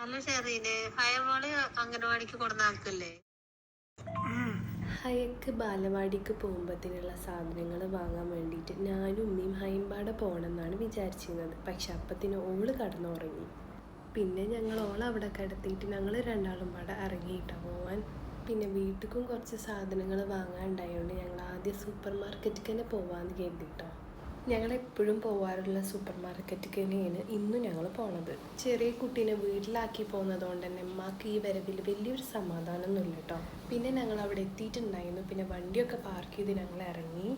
അല്ല ഷെറീനെ ഹയമോള് അംഗനവാടിക്ക് കൊടുന്നാക്കല്ലേ? ഹയക്ക് ബാലവാടിക്ക് പോകുമ്പോഴത്തേനുള്ള സാധനങ്ങൾ വാങ്ങാൻ വേണ്ടിയിട്ട് ഞാനും ഉമ്മയും ഹൈമ്പാടെ പോകണമെന്നാണ് വിചാരിച്ചിരുന്നത്. പക്ഷെ അപ്പത്തിന് ഓള് കടന്നുറങ്ങി. പിന്നെ ഞങ്ങൾ ഓളവിടെ കിടത്തിയിട്ട് ഞങ്ങൾ രണ്ടാളും പാടെ ഇറങ്ങിയിട്ടാണ് പോവാൻ. പിന്നെ വീട്ടിലും കുറച്ച് സാധനങ്ങൾ വാങ്ങാനുണ്ടായതുകൊണ്ട് ഞങ്ങൾ ആദ്യം സൂപ്പർ മാർക്കറ്റിൽ തന്നെ പോവാമെന്ന് കരുതിയിട്ടോ. ഞങ്ങളെപ്പോഴും പോകാറുള്ള സൂപ്പർ മാർക്കറ്റിൽ തന്നെയാണ് ഇന്നും ഞങ്ങൾ പോണത്. ചെറിയ കുട്ടീനെ വീട്ടിലാക്കി പോകുന്നത് കൊണ്ട് തന്നെ അമ്മക്ക് ഈ വരവിൽ വലിയൊരു സമാധാനമൊന്നുമില്ല കേട്ടോ. പിന്നെ ഞങ്ങൾ അവിടെ എത്തിയിട്ടുണ്ടായിരുന്നു. പിന്നെ വണ്ടിയൊക്കെ പാർക്ക് ചെയ്ത് ഞങ്ങൾ ഇറങ്ങി.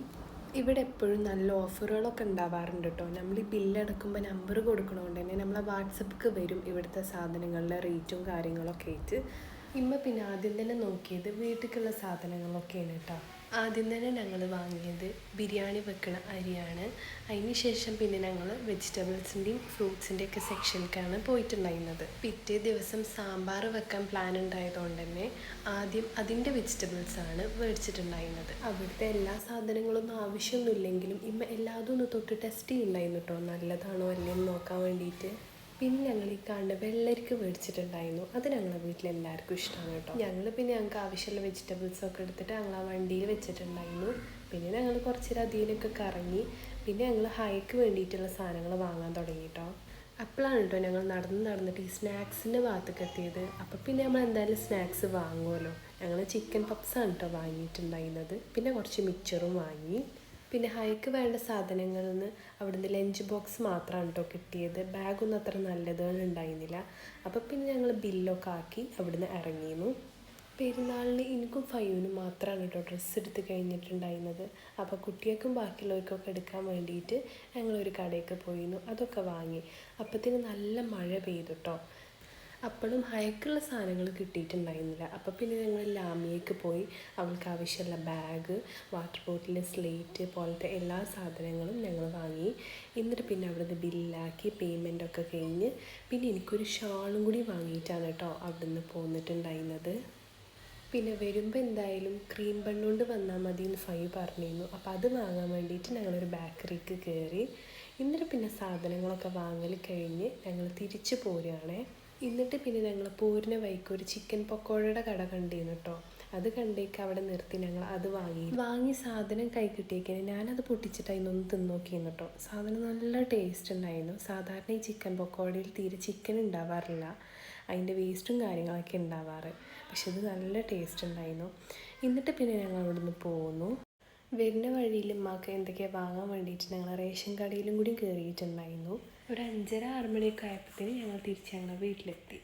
ഇവിടെ എപ്പോഴും നല്ല ഓഫറുകളൊക്കെ ഉണ്ടാവാറുണ്ട് കേട്ടോ. നമ്മൾ ഈ ബില്ലടക്കുമ്പോൾ നമ്പർ കൊടുക്കണതുകൊണ്ട് തന്നെ നമ്മളെ വാട്സപ്പിക്ക് വരും ഇവിടുത്തെ സാധനങ്ങളുടെ റേറ്റും കാര്യങ്ങളൊക്കെ ആയിട്ട്. ഇമ്മ പിന്നെ ആദ്യം തന്നെ നോക്കിയത് വീട്ടിലേക്കുള്ള സാധനങ്ങളൊക്കെയാണ് കേട്ടോ. ആദ്യം തന്നെ ഞങ്ങൾ വാങ്ങിയത് ബിരിയാണി വെക്കണ അരിയാണ്. അതിന് ശേഷം പിന്നെ ഞങ്ങൾ വെജിറ്റബിൾസിൻ്റെയും ഫ്രൂട്ട്സിൻ്റെയൊക്കെ സെക്ഷനിലേക്കാണ് പോയിട്ടുണ്ടായിരുന്നത്. പിറ്റേ ദിവസം സാമ്പാർ വെക്കാൻ പ്ലാൻ ഉണ്ടായതുകൊണ്ട് തന്നെ ആദ്യം അതിൻ്റെ വെജിറ്റബിൾസാണ് മേടിച്ചിട്ടുണ്ടായിരുന്നത്. അവിടുത്തെ എല്ലാ സാധനങ്ങളൊന്നും ആവശ്യമൊന്നുമില്ലെങ്കിലും ഇമ്മ എല്ലാതും ഒന്ന് തൊട്ട് ടെസ്റ്റ് ചെയ്യുന്നുണ്ടായിരുന്നു കേട്ടോ, നല്ലതാണോ അല്ലേന്ന് നോക്കാൻ വേണ്ടിയിട്ട്. പിന്നെ ഞങ്ങൾ ഈ കാണുന്ന വെള്ളരിക്ക മേടിച്ചിട്ടുണ്ടായിരുന്നു. അത് ഞങ്ങളെ വീട്ടിലെല്ലാവർക്കും ഇഷ്ടമാണ് കേട്ടോ. പിന്നെ ഞങ്ങൾക്ക് ആവശ്യമുള്ള വെജിറ്റബിൾസൊക്കെ എടുത്തിട്ട് ഞങ്ങൾ ആ വണ്ടിയിൽ വെച്ചിട്ടുണ്ടായിരുന്നു. പിന്നെ ഞങ്ങൾ കുറച്ച് അധികമൊക്കെ കറങ്ങി. പിന്നെ ഞങ്ങൾ ഹൈക്ക് വേണ്ടിയിട്ടുള്ള സാധനങ്ങൾ വാങ്ങാൻ തുടങ്ങി കേട്ടോ. അപ്പോഴാണ് കേട്ടോ ഞങ്ങൾ നടന്നിട്ട് ഈ സ്നാക്സിൻ്റെ ഭാഗത്തേക്ക് എത്തിയത്. അപ്പോൾ പിന്നെ നമ്മൾ എന്തായാലും സ്നാക്സ് വാങ്ങുമല്ലോ. ഞങ്ങൾ ചിക്കൻ പപ്സാണ് കേട്ടോ വാങ്ങിയിട്ടുണ്ടായിരുന്നത്. പിന്നെ കുറച്ച് മിക്സറും വാങ്ങി. പിന്നെ ഹൈക്ക് വേണ്ട സാധനങ്ങളിൽ നിന്ന് അവിടുന്ന് ലഞ്ച് ബോക്സ് മാത്രമാണ് കേട്ടോ കിട്ടിയത്. ബാഗൊന്നും അത്ര നല്ലതുണ്ടായിരുന്നില്ല. അപ്പോൾ പിന്നെ ഞങ്ങൾ ബില്ലൊക്കെ ആക്കി അവിടുന്ന് ഇറങ്ങിയിരുന്നു. പെരുന്നാളിന് എനിക്കും ഫൈവിനും മാത്രമാണ് കേട്ടോ ഡ്രസ്സ് എടുത്ത് കഴിഞ്ഞിട്ടുണ്ടായിരുന്നത്. അപ്പോൾ കുട്ടികൾക്കും ബാക്കിയുള്ളവർക്കൊക്കെ എടുക്കാൻ വേണ്ടിയിട്ട് ഞങ്ങളൊരു കടയൊക്കെ പോയിരുന്നു. അതൊക്കെ വാങ്ങി. അപ്പോഴത്തേന് നല്ല മഴ പെയ്തു കേട്ടോ. അപ്പോഴും ഹയക്കുള്ള സാധനങ്ങൾ കിട്ടിയിട്ടുണ്ടായിരുന്നില്ല. അപ്പോൾ പിന്നെ ഞങ്ങൾ ലാമിയേക്ക് പോയി അവൾക്ക് ആവശ്യമുള്ള ബാഗ്, വാട്ടർ ബോട്ടിൽ, സ്ലേറ്റ് പോലത്തെ എല്ലാ സാധനങ്ങളും ഞങ്ങൾ വാങ്ങി. എന്നിട്ട് പിന്നെ അവിടുന്ന് ബില്ലാക്കി പേയ്മെൻറ്റൊക്കെ കഴിഞ്ഞ് പിന്നെ എനിക്കൊരു ഷാളും കൂടി വാങ്ങിയിട്ടാണ് കേട്ടോ അവിടുന്ന് പോന്നിട്ടുണ്ടായിരുന്നത്. പിന്നെ വരുമ്പോൾ എന്തായാലും ക്രീം ബണ്ണുകൊണ്ട് വന്നാൽ മതി എന്ന് ഫൈവ് പറഞ്ഞിരുന്നു. അപ്പോൾ അത് വാങ്ങാൻ വേണ്ടിയിട്ട് ഞങ്ങളൊരു ബേക്കറിക്ക് കയറി. എന്നിട്ട് പിന്നെ സാധനങ്ങളൊക്കെ വാങ്ങൽ കഴിഞ്ഞ് ഞങ്ങൾ തിരിച്ച് പോരുകയാണേ. എന്നിട്ട് പിന്നെ ഞങ്ങൾ പോരുന്ന വഴിക്ക് ഒരു ചിക്കൻ പക്കോടയുടെ കട കണ്ടിരുന്നു കേട്ടോ. അത് കണ്ടേക്ക് അവിടെ നിർത്തി ഞങ്ങൾ അത് വാങ്ങി സാധനം കൈ കിട്ടിയേക്കാണ് ഞാനത് പൊട്ടിച്ചിട്ടായിരുന്നു തിന്ന് നോക്കിയിരുന്നു കേട്ടോ. സാധനം നല്ല ടേസ്റ്റ് ഉണ്ടായിരുന്നു. സാധാരണ ഈ ചിക്കൻ പക്കോടയിൽ തീരെ ചിക്കൻ ഉണ്ടാവാറില്ല, അതിൻ്റെ വേസ്റ്റും കാര്യങ്ങളൊക്കെ ഉണ്ടാവാറ്. പക്ഷെ ഇത് നല്ല ടേസ്റ്റ് ഉണ്ടായിരുന്നു. എന്നിട്ട് പിന്നെ ഞങ്ങൾ അവിടെ നിന്ന് പോന്നു. വരുന്ന വഴിയിൽ ഉമ്മാക്ക് എന്തൊക്കെയാണ് വാങ്ങാൻ വേണ്ടിയിട്ട് ഞങ്ങൾ റേഷൻ കടയിലും കൂടി കയറിയിട്ടുണ്ടായിരുന്നു. ഒരു 5:30-6 മണിയൊക്കെ ആയപ്പോഴത്തേന് ഞങ്ങൾ തിരിച്ച് ഞങ്ങളുടെ വീട്ടിലെത്തി.